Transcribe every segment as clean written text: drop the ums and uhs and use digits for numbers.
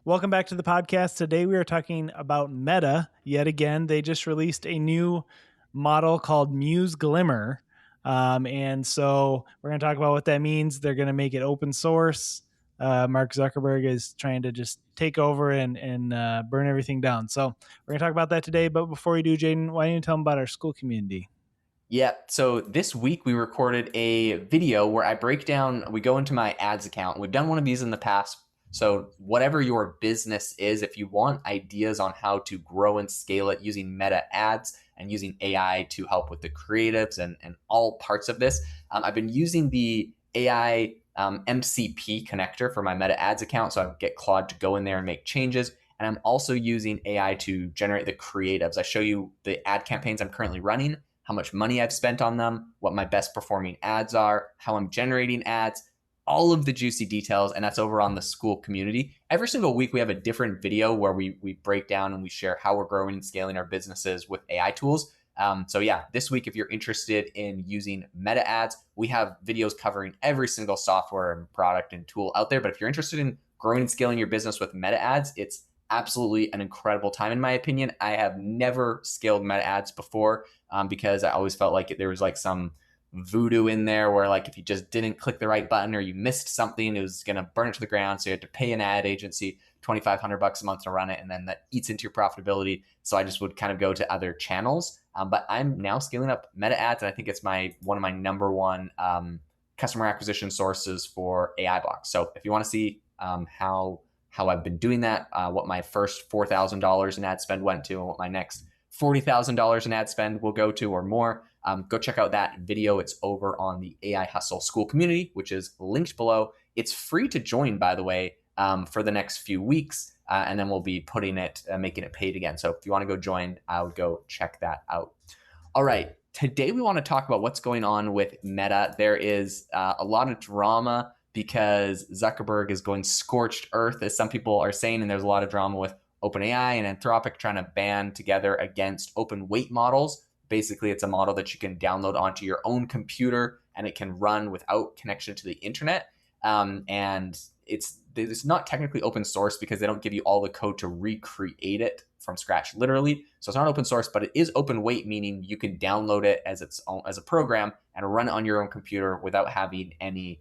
Welcome back to the podcast. Today we are talking about Meta yet again. They just released a new model called Muse Glimmer. And so we're going to talk about what that means. They're going to make it open source. Mark Zuckerberg is trying to just take over and burn everything down. So we're going to talk about that today. But before we do, Jaden, why don't you tell them about our school community? Yeah, so this week we recorded a video where we go into my ads account. We've done one of these in the past. So whatever your business is, if you want ideas on how to grow and scale it using Meta ads and using AI to help with the creatives and all parts of this, I've been using the AI MCP connector for my Meta ads account. So I get Claude to go in there and make changes. And I'm also using AI to generate the creatives. I show you the ad campaigns I'm currently running, how much money I've spent on them, what my best performing ads are, how I'm generating ads, all of the juicy details. And that's over on the school community. Every single week, we have a different video where we break down and we share how we're growing and scaling our businesses with AI tools. So yeah, this week, if you're interested in using Meta ads, we have videos covering every single software and product and tool out there. But if you're interested in growing and scaling your business with Meta ads, it's absolutely an incredible time, in my opinion. I have never scaled Meta ads before because I always felt like there was like some voodoo in there where like if you just didn't click the right button or you missed something, it was going to burn it to the ground. So you had to pay an ad agency $2,500 a month to run it, and then that eats into your profitability. So I just would kind of go to other channels. But I'm now scaling up Meta ads, and I think it's one of my number one customer acquisition sources for AI blocks. So if you want to see how I've been doing that, what my first $4,000 in ad spend went to, and what my next $40,000 in ad spend will go to or more, go check out that video. It's over on the AI Hustle School community, which is linked below. It's free to join, by the way, for the next few weeks, and then we'll be making it paid again. So if you want to go join, I would go check that out. All right, today we want to talk about what's going on with Meta. There is a lot of drama because Zuckerberg is going scorched earth, as some people are saying, and there's a lot of drama with OpenAI and Anthropic trying to band together against open weight models. Basically, it's a model that you can download onto your own computer and it can run without connection to the internet. And it's not technically open source because they don't give you all the code to recreate it from scratch, literally. So it's not open source, but it is open weight, meaning you can download it as a program and run it on your own computer without having the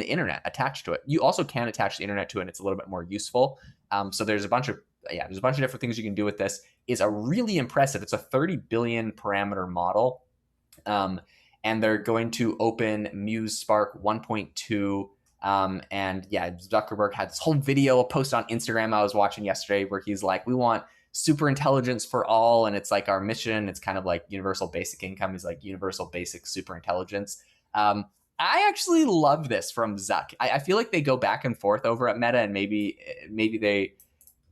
internet attached to it. You also can attach the internet to it, and it's a little bit more useful. So there's a bunch of different things you can do with this. It's a really impressive. It's a 30 billion parameter model, and they're going to open Muse Spark 1.2. And yeah, Zuckerberg had this whole video post on Instagram I was watching yesterday where he's like, we want super intelligence for all, and it's like our mission. It's kind of like universal basic income is like universal basic super intelligence. I actually love this from Zuck. I feel like they go back and forth over at Meta, and maybe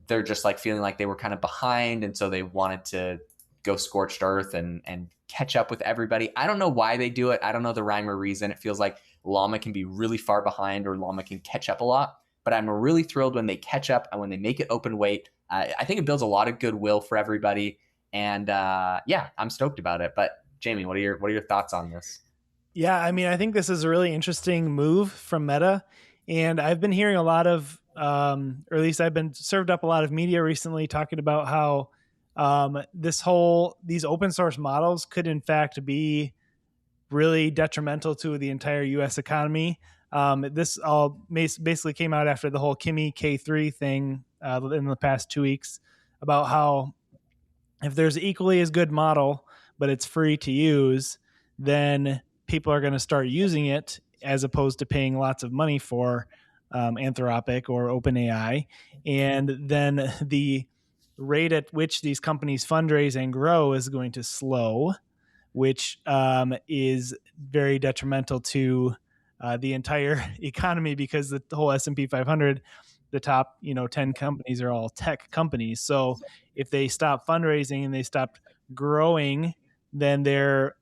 they're just like feeling like they were kind of behind, and so they wanted to go scorched earth and catch up with everybody. I don't know why they do it. I don't know the rhyme or reason. It feels like Llama can be really far behind or Llama can catch up a lot. But I'm really thrilled when they catch up and when they make it open weight. I think it builds a lot of goodwill for everybody. And yeah, I'm stoked about it. But Jamie, what are your thoughts on this? Yeah, I mean, I think this is a really interesting move from Meta. And I've been hearing a lot of, or at least I've been served up a lot of media recently talking about how these open source models could in fact be really detrimental to the entire U.S. economy. This all basically came out after the whole Kimi K3 thing in the past 2 weeks about how if there's an equally as good model, but it's free to use, then people are going to start using it as opposed to paying lots of money for Anthropic or OpenAI. And then the rate at which these companies fundraise and grow is going to slow, which is very detrimental to the entire economy because the whole S&P 500, the top 10 companies are all tech companies. So if they stop fundraising and they stop growing, then their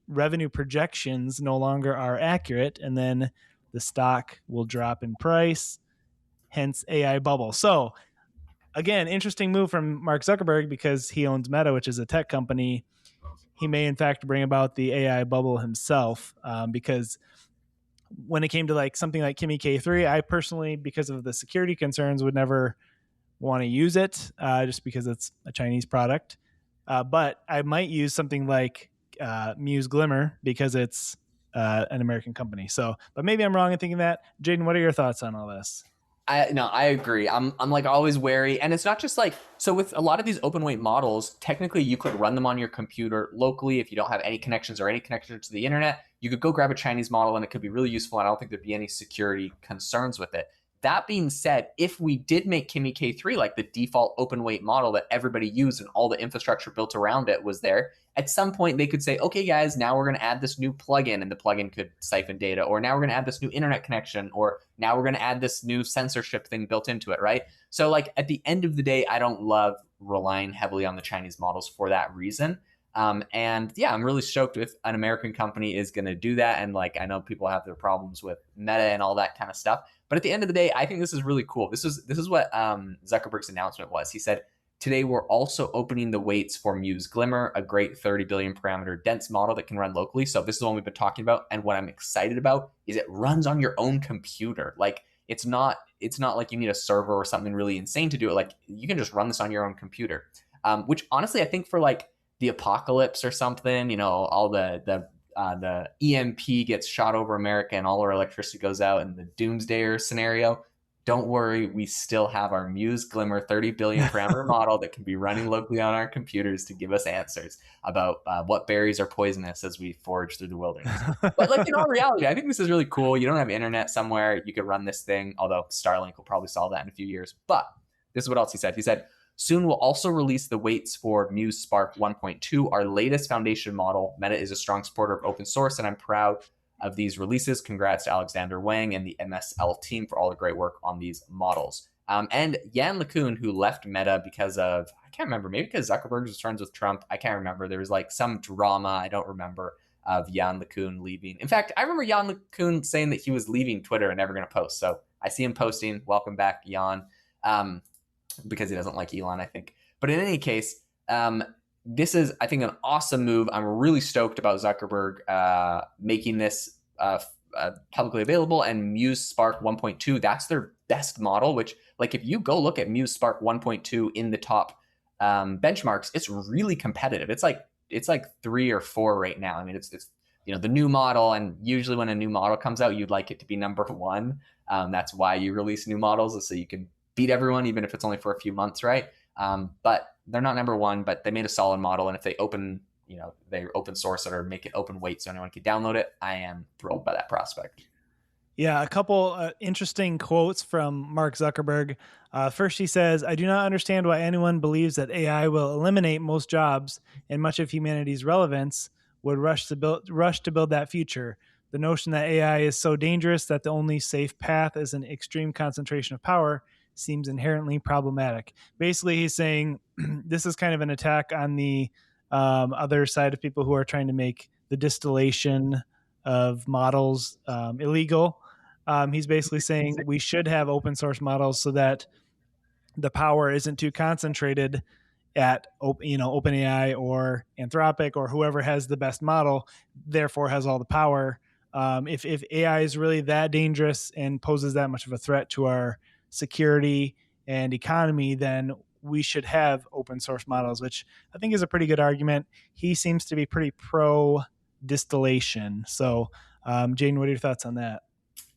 revenue projections no longer are accurate, and then the stock will drop in price, hence AI bubble. So again, interesting move from Mark Zuckerberg because he owns Meta, which is a tech company. He may in fact bring about the AI bubble himself because when it came to like something like Kimi K3, I personally, because of the security concerns, would never want to use it, just because it's a Chinese product. But I might use something like Muse Glimmer because it's an American company. So, but maybe I'm wrong in thinking that. Jaden, what are your thoughts on all this? I agree. I'm like always wary, and it's not just like, so with a lot of these open weight models, technically you could run them on your computer locally if you don't have any connections or any connection to the internet. You could go grab a Chinese model and it could be really useful, and I don't think there'd be any security concerns with it. That being said, if we did make Kimi K3 like the default open weight model that everybody used and all the infrastructure built around it was there, at some point they could say, okay, guys, now we're going to add this new plugin, and the plugin could siphon data, or now we're going to add this new internet connection, or now we're going to add this new censorship thing built into it, right? So like at the end of the day, I don't love relying heavily on the Chinese models for that reason. And yeah, I'm really stoked if an American company is going to do that. And like, I know people have their problems with Meta and all that kind of stuff, but at the end of the day, I think this is really cool. This is what Zuckerberg's announcement was. He said, today we're also opening the weights for Muse Glimmer, a great 30 billion parameter dense model that can run locally. So this is the one we've been talking about. And what I'm excited about is it runs on your own computer. Like it's not like you need a server or something really insane to do it. Like you can just run this on your own computer, which honestly, I think for like the apocalypse or something, you know, all the EMP gets shot over America and all our electricity goes out in the doomsdayer scenario. Don't worry, we still have our Muse Glimmer 30 billion parameter model that can be running locally on our computers to give us answers about what berries are poisonous as we forage through the wilderness. But like in all reality, I think this is really cool. You don't have internet somewhere, you could run this thing, although Starlink will probably solve that in a few years. But this is what else he said. He said, soon we'll also release the weights for Muse Spark 1.2, our latest foundation model. Meta is a strong supporter of open source, and I'm proud of these releases. Congrats to Alexander Wang and the MSL team for all the great work on these models. And Yan LeCun, who left Meta because of, I can't remember, maybe because Zuckerberg was friends with Trump. I can't remember. There was like some drama, I don't remember, of Yan LeCun leaving. In fact, I remember Yan LeCun saying that he was leaving Twitter and never going to post. So I see him posting, welcome back, Yan. Because he doesn't like Elon, I think. But in any case, this is, I think, an awesome move. I'm really stoked about Zuckerberg making this publicly available. And Muse Spark 1.2, that's their best model, which, like, if you go look at Muse Spark 1.2 in the top benchmarks, it's really competitive. It's like 3 or 4 right now. I mean, it's you know, the new model, and usually when a new model comes out, you'd like it to be number 1. That's why you release new models, is so you can beat everyone, even if it's only for a few months, right? But they're not number 1, but they made a solid model. And if they they open source it or make it open weight so anyone can download it, I am thrilled by that prospect. Yeah, a couple interesting quotes from Mark Zuckerberg. First, he says, I do not understand why anyone believes that AI will eliminate most jobs and much of humanity's relevance would rush to build that future. The notion that AI is so dangerous that the only safe path is an extreme concentration of power seems inherently problematic. Basically, he's saying this is kind of an attack on the other side of people who are trying to make the distillation of models illegal. He's basically saying we should have open source models so that the power isn't too concentrated at OpenAI or Anthropic or whoever has the best model, therefore has all the power. If AI is really that dangerous and poses that much of a threat to our security and economy, then we should have open source models, which I think is a pretty good argument. He seems to be pretty pro distillation. So, Jane, what are your thoughts on that?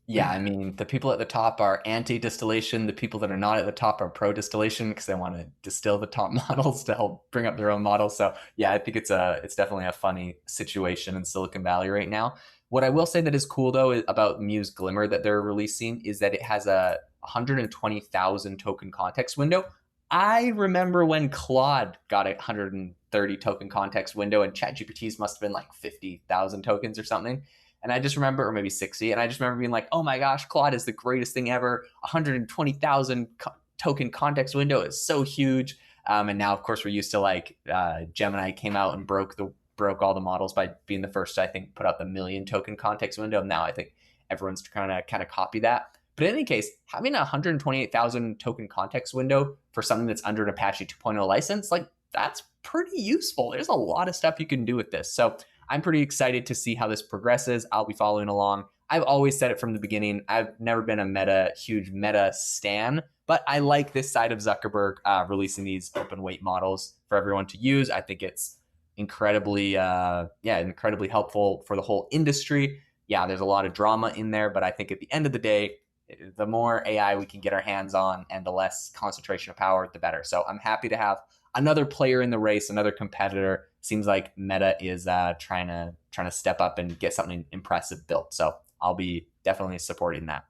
Yeah, I mean, the people at the top are anti-distillation. The people that are not at the top are pro-distillation because they want to distill the top models to help bring up their own models. So yeah, I think it's definitely a funny situation in Silicon Valley right now. What I will say that is cool though about Muse Glimmer that they're releasing is that it has a 120,000 token context window. I remember when Claude got a 130 token context window and ChatGPT's must have been like 50,000 tokens or something. And I just remember, or maybe 60, and I just remember being like, oh my gosh, Claude is the greatest thing ever. 120,000 token context window is so huge. And now, of course, we're used to like Gemini came out and broke all the models by being the first to, I think, put out the 1 million token context window. Now I think everyone's trying to kind of copy that. But in any case, having a 128,000 token context window for something that's under an Apache 2.0 license, like that's pretty useful. There's a lot of stuff you can do with this. So I'm pretty excited to see how this progresses. I'll be following along. I've always said it from the beginning. I've never been a huge Meta stan, but I like this side of Zuckerberg releasing these open weight models for everyone to use. I think it's incredibly helpful for the whole industry. Yeah, there's a lot of drama in there, but I think at the end of the day, the more AI we can get our hands on and the less concentration of power, the better. So I'm happy to have another player in the race, another competitor. Seems like Meta is trying to step up and get something impressive built. So I'll be definitely supporting that.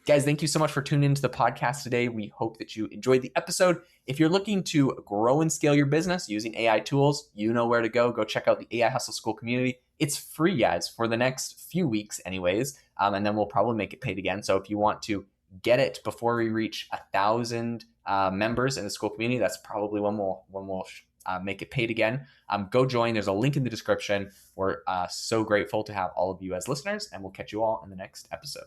Guys, thank you so much for tuning into the podcast today. We hope that you enjoyed the episode. If you're looking to grow and scale your business using AI tools, you know where to go. Go check out the AI Hustle School community. It's free, guys, for the next few weeks anyways, and then we'll probably make it paid again. So if you want to get it before we reach 1,000 members in the school community, that's probably when we'll make it paid again. Go join. There's a link in the description. We're so grateful to have all of you as listeners, and we'll catch you all in the next episode.